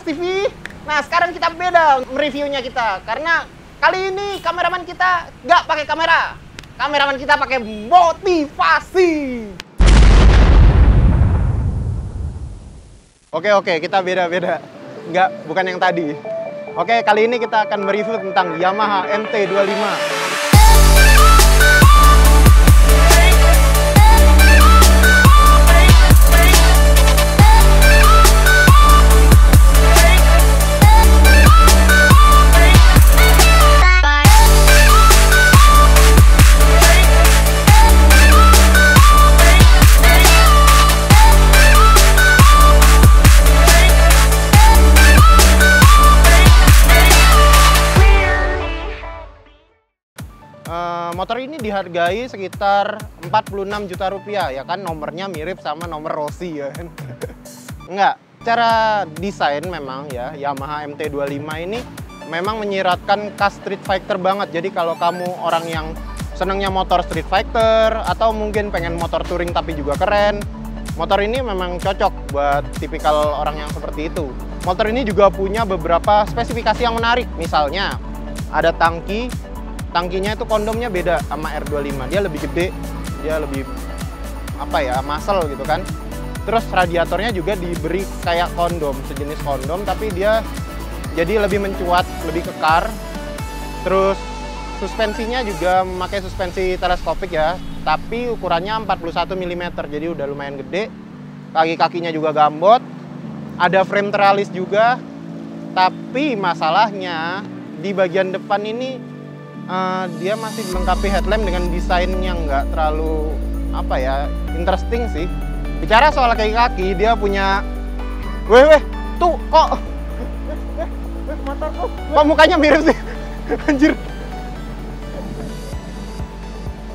TV. Nah, sekarang kita beda mereviewnya kita. Karena kali ini kameraman kita nggak pakai kamera. Kameraman kita pakai motivasi. Oke, kita beda-beda. Bukan yang tadi. Oke, kali ini kita akan mereview tentang Yamaha MT25. Motor ini dihargai sekitar 46 juta rupiah, ya kan, nomornya mirip sama nomor Rossi, ya kan. Enggak, cara desain memang ya, Yamaha MT25 ini memang menyiratkan khas street fighter banget. Jadi kalau kamu orang yang senangnya motor street fighter, atau mungkin pengen motor touring tapi juga keren, motor ini memang cocok buat tipikal orang yang seperti itu. Motor ini juga punya beberapa spesifikasi yang menarik, misalnya ada tangkinya itu kondomnya beda sama R25. Dia lebih gede, dia lebih muscle gitu kan. Terus radiatornya juga diberi kayak kondom, sejenis kondom, tapi dia jadi lebih mencuat, lebih kekar. Terus suspensinya juga memakai suspensi teleskopik ya, tapi ukurannya 41 mm, jadi udah lumayan gede. Kaki-kakinya juga gambot. Ada frame teralis juga, tapi masalahnya di bagian depan ini dia masih dilengkapi headlamp dengan desain yang nggak terlalu interesting sih. Bicara soal kaki-kaki, dia punya tuh kok motorku kok mukanya mirip sih. Anjir.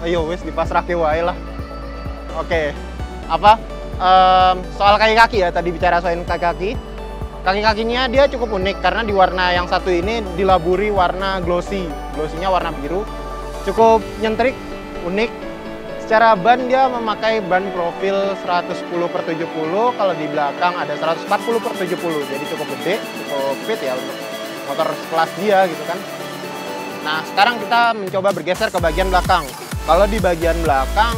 Ayo wes dipasrahke wae lah. Oke. Soal kaki-kaki ya, tadi bicara soal kaki-kaki. Kaki-kakinya dia cukup unik karena di warna yang satu ini dilaburi warna glossy. Glossy-nya warna biru. Cukup nyentrik, unik. Secara ban dia memakai ban profil 110/70, kalau di belakang ada 140/70. Jadi cukup gede, cukup fit ya untuk motor sekelas dia gitu kan. Nah, sekarang kita mencoba bergeser ke bagian belakang. Kalau di bagian belakang,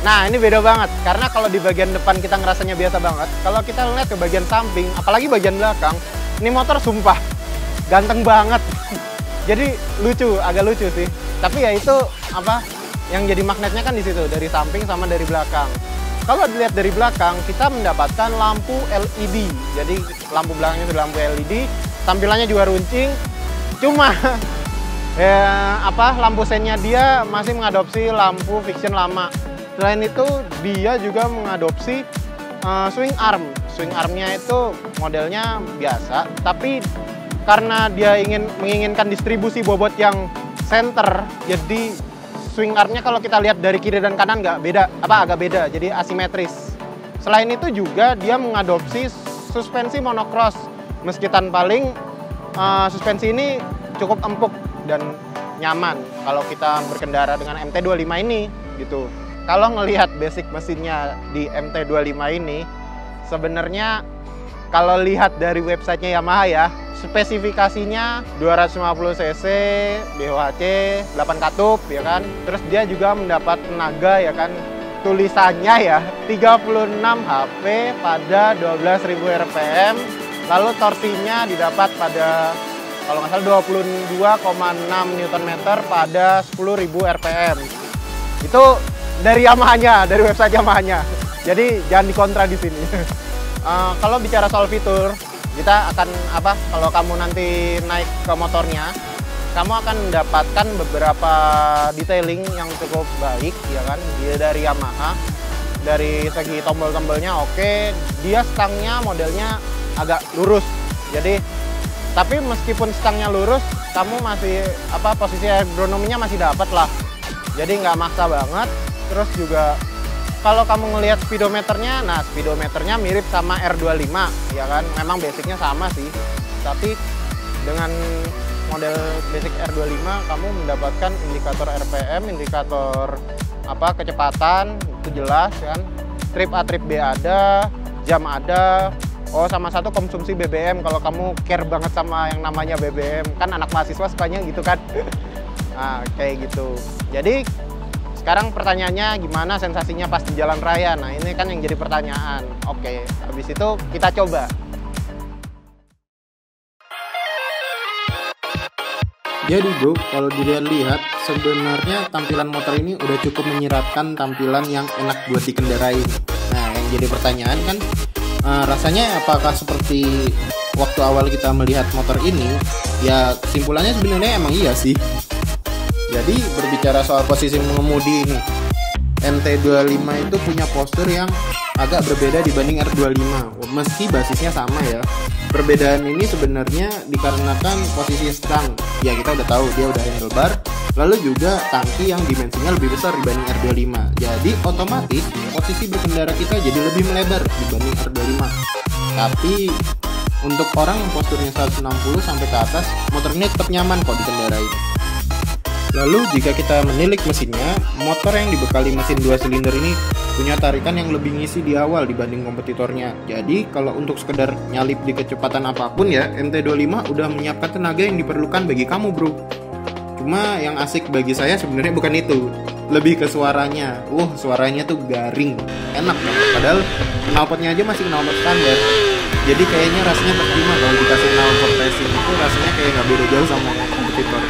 nah ini beda banget, karena kalau di bagian depan kita ngerasanya biasa banget. Kalau kita lihat ke bagian samping, apalagi bagian belakang, ini motor sumpah ganteng banget. Jadi lucu, agak lucu sih. Tapi ya itu yang jadi magnetnya kan di situ, dari samping sama dari belakang. Kalau dilihat dari belakang, kita mendapatkan lampu LED. Jadi lampu belakangnya sudah lampu LED, tampilannya juga runcing. Cuma lampu sennya dia masih mengadopsi lampu fiction lama. Selain itu, dia juga mengadopsi swing arm. Swing armnya itu modelnya biasa, tapi karena dia menginginkan distribusi bobot yang center, jadi swing armnya kalau kita lihat dari kiri dan kanan agak beda, jadi asimetris. Selain itu juga dia mengadopsi suspensi monocross. Meski tanpa link, suspensi ini cukup empuk dan nyaman kalau kita berkendara dengan MT25 ini gitu. Kalau ngelihat basic mesinnya di MT25 ini, sebenarnya kalau lihat dari websitenya Yamaha ya, spesifikasinya 250 cc, BOHC, 8 katup ya kan. Terus dia juga mendapat tenaga ya kan, tulisannya ya 36 HP pada 12.000 RPM. Lalu torsinya didapat pada kalau nggak salah 22,6 Nm pada 10.000 RPM. Itu dari Yamahanya, dari website Yamahanya. Jadi jangan dikontra di sini. Kalau bicara soal fitur, kita akan kalau kamu nanti naik ke motornya, kamu akan mendapatkan beberapa detailing yang cukup baik ya kan. Dia dari Yamaha. Dari segi tombol-tombolnya oke. Dia stangnya modelnya agak lurus. Jadi tapi meskipun stangnya lurus, kamu masih posisi ergonominya masih dapat lah. Jadi nggak maksa banget. Terus juga kalau kamu ngelihat speedometernya, nah speedometernya mirip sama R25 ya kan. Memang basicnya sama sih, tapi dengan model basic R25 kamu mendapatkan indikator RPM, indikator kecepatan itu jelas kan. Trip A, trip B ada, jam ada, Oh, sama satu konsumsi BBM, kalau kamu care banget sama yang namanya BBM. Kan anak mahasiswa sukanya gitu kan. Nah, kayak gitu. Jadi, sekarang pertanyaannya gimana sensasinya pas di jalan raya? Nah, ini kan yang jadi pertanyaan. Oke, habis itu kita coba. Jadi bro, kalau dilihat sebenarnya tampilan motor ini udah cukup menyiratkan tampilan yang enak buat dikendarai. Nah, yang jadi pertanyaan kan, rasanya apakah seperti waktu awal kita melihat motor ini? Ya kesimpulannya sebenarnya emang iya sih. Jadi berbicara soal posisi mengemudi ini, MT25 itu punya postur yang agak berbeda dibanding R25. Meski basisnya sama ya, perbedaan ini sebenarnya dikarenakan posisi stang. Ya kita udah tahu dia udah handlebar, lalu juga tangki yang dimensinya lebih besar dibanding R25. Jadi otomatis posisi berkendara kita jadi lebih melebar dibanding R25. Tapi untuk orang yang posturnya 160 sampai ke atas, motor ini tetap nyaman kok dikendarai. Lalu jika kita menilik mesinnya, motor yang dibekali mesin 2 silinder ini punya tarikan yang lebih ngisi di awal dibanding kompetitornya. Jadi kalau untuk sekedar nyalip di kecepatan apapun ya, MT25 udah menyiapkan tenaga yang diperlukan bagi kamu bro. Cuma yang asik bagi saya sebenarnya bukan itu, lebih ke suaranya. Suaranya tuh garing, enak kan? Padahal knalpotnya aja masih knalpot standar. Jadi kayaknya rasanya terima kalau dikasih knalpot racing itu rasanya kayak nggak beda jauh sama kompetitor.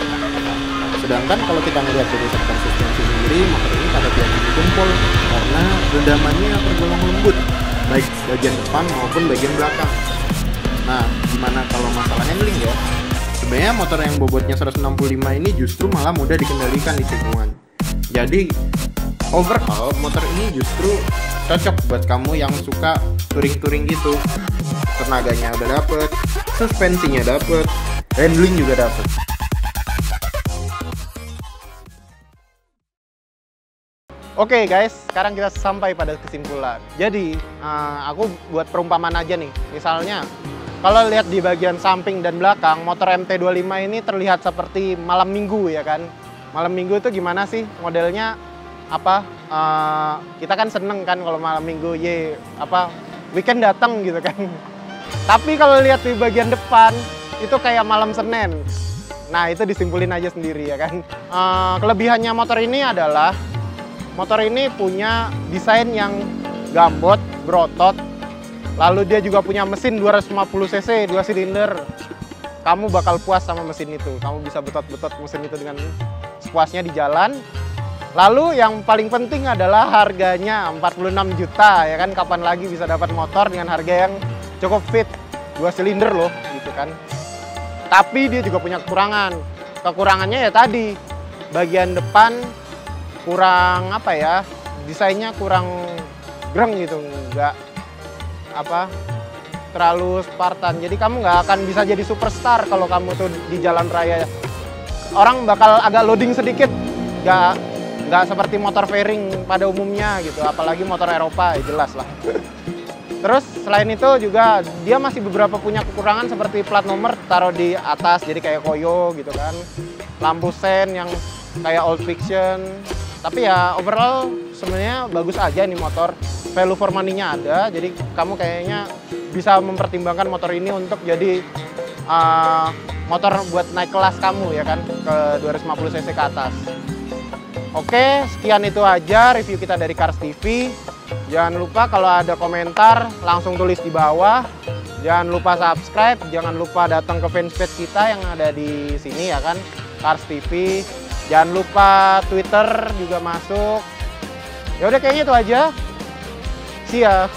Sedangkan kalau kita melihat dari sektor suspensi sendiri, motor ini pada diakini jempol karena rendamannya tergolong lembut, baik bagian depan maupun bagian belakang. Nah, gimana kalau masalah handling ya? Sebenarnya motor yang bobotnya 165 ini justru malah mudah dikendalikan di tikungan. Jadi, overall motor ini justru cocok buat kamu yang suka touring-touring gitu. Tenaganya udah dapet, suspensinya dapet, handling juga dapet. Oke guys, sekarang kita sampai pada kesimpulan. Jadi, aku buat perumpamaan aja nih. Misalnya, kalau lihat di bagian samping dan belakang, motor MT25 ini terlihat seperti malam minggu ya kan. Malam minggu itu gimana sih modelnya? Apa? Kita kan seneng kan kalau malam minggu, weekend datang gitu kan. Tapi kalau lihat di bagian depan, itu kayak malam Senin. Nah, itu disimpulin aja sendiri ya kan. Kelebihannya motor ini adalah motor ini punya desain yang gambot, berotot, lalu dia juga punya mesin 250 cc, 2 silinder. Kamu bakal puas sama mesin itu, kamu bisa betot-betot mesin itu dengan sepuasnya di jalan. Lalu yang paling penting adalah harganya 46 juta ya kan, kapan lagi bisa dapat motor dengan harga yang cukup fit, 2 silinder loh gitu kan. Tapi dia juga punya kekurangan. Kekurangannya ya tadi, bagian depan kurang desainnya kurang greng gitu, nggak terlalu Spartan. Jadi kamu nggak akan bisa jadi superstar kalau kamu tuh di jalan raya. Orang bakal agak loading sedikit, nggak seperti motor fairing pada umumnya gitu, apalagi motor Eropa ya jelas lah. Terus selain itu juga dia masih beberapa punya kekurangan seperti plat nomor taruh di atas jadi kayak koyo gitu kan, lampu sen yang kayak old fiction. Tapi ya overall sebenarnya bagus aja nih motor, value for money-nya ada, jadi kamu kayaknya bisa mempertimbangkan motor ini untuk jadi motor buat naik kelas kamu ya kan, ke 250 cc ke atas. Oke, sekian itu aja review kita dari Cars TV. Jangan lupa kalau ada komentar langsung tulis di bawah. Jangan lupa subscribe, jangan lupa datang ke fanpage kita yang ada di sini ya kan, Cars TV. Jangan lupa Twitter juga masuk. Ya udah kayaknya itu aja. See ya.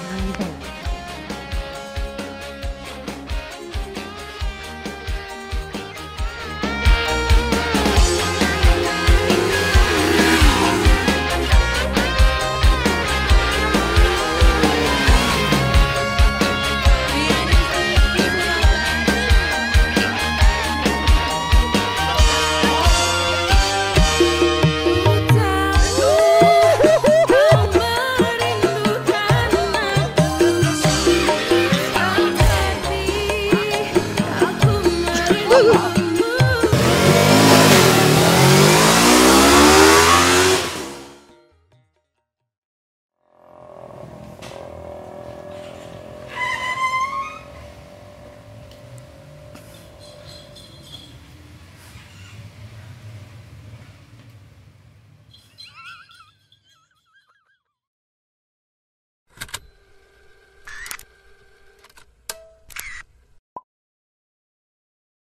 Woo!